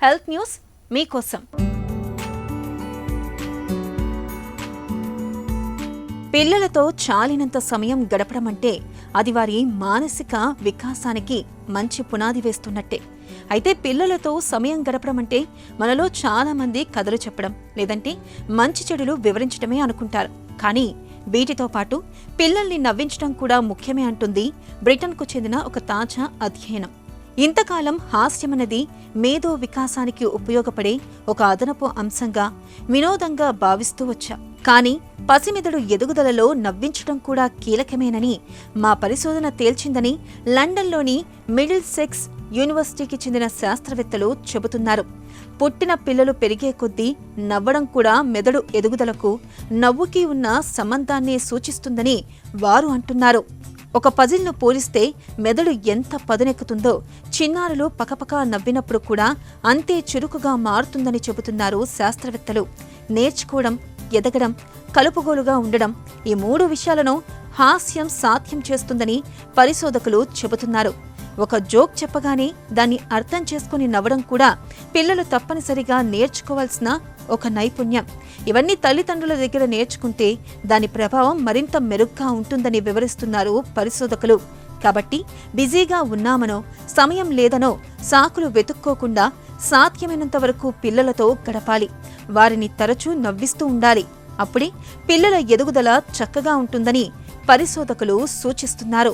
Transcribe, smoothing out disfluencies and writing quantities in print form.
Health news మీకోసం. పిల్లలతో చాలినంత సమయం గడపడం అంటే అది వారి మానసిక వికాసానికి మంచి పునాది వేస్తున్నట్టే. అయితే పిల్లలతో సమయం గడపడం అంటే మనలో చాలా మంది కథలు చెప్పడం లేదంటే మంచి చెడులు వివరించడమే అనుకుంటారు. కానీ వీటితో పాటు పిల్లల్ని నవ్వించడం కూడా ముఖ్యమే అంటుంది బ్రిటన్కు చెందిన ఒక తాజా అధ్యయనం. ఇంతకాలం హాస్యమన్నది మేధో వికాసానికి ఉపయోగపడే ఒక అదనపు అంశంగా, వినోదంగా భావిస్తూ వచ్చా. కానీ పసిమెదడు ఎదుగుదలలో నవ్వించడం కూడా కీలకమేనని మా పరిశోధన తేల్చిందని లండన్లోని మిడిల్ సెక్స్ యూనివర్సిటీకి చెందిన శాస్త్రవేత్తలు చెబుతున్నారు. పుట్టిన పిల్లలు పెరిగే కొద్దీ నవ్వడం కూడా మెదడు ఎదుగుదలకు, నవ్వుకి ఉన్న సంబంధాన్ని సూచిస్తుందని వారు అంటున్నారు. ఒక పజిల్ను పోలిస్తే మెదడు ఎంత పదునెక్కుతుందో చిన్నారులు పకపకా నవ్వినప్పుడు కూడా అంతే చురుకుగా మారుతుందని చెబుతున్నారు శాస్త్రవేత్తలు. నేర్చుకోవడం, ఎదగడం, కలుపుగోలుగా ఉండడం, ఈ 3 విషయాలను హాస్యం సాధ్యం చేస్తుందని పరిశోధకులు చెబుతున్నారు. ఒక జోక్ చెప్పగానే దాన్ని అర్థం చేసుకుని నవ్వడం కూడా పిల్లలు తప్పనిసరిగా నేర్చుకోవాల్సిన ఒక నైపుణ్యం. ఇవన్నీ తల్లిదండ్రుల దగ్గర నేర్చుకుంటే దాని ప్రభావం మరింత మెరుగ్గా ఉంటుందని వివరిస్తున్నారు పరిశోధకులు. కాబట్టి బిజీగా ఉన్నామనో, సమయం లేదనో సాకులు వెతుక్కోకుండా సాధ్యమైనంత వరకు పిల్లలతో గడపాలి. వారిని తరచూ నవ్విస్తూ ఉండాలి. అప్పుడే పిల్లల ఎదుగుదల చక్కగా ఉంటుందని పరిశోధకులు సూచిస్తున్నారు.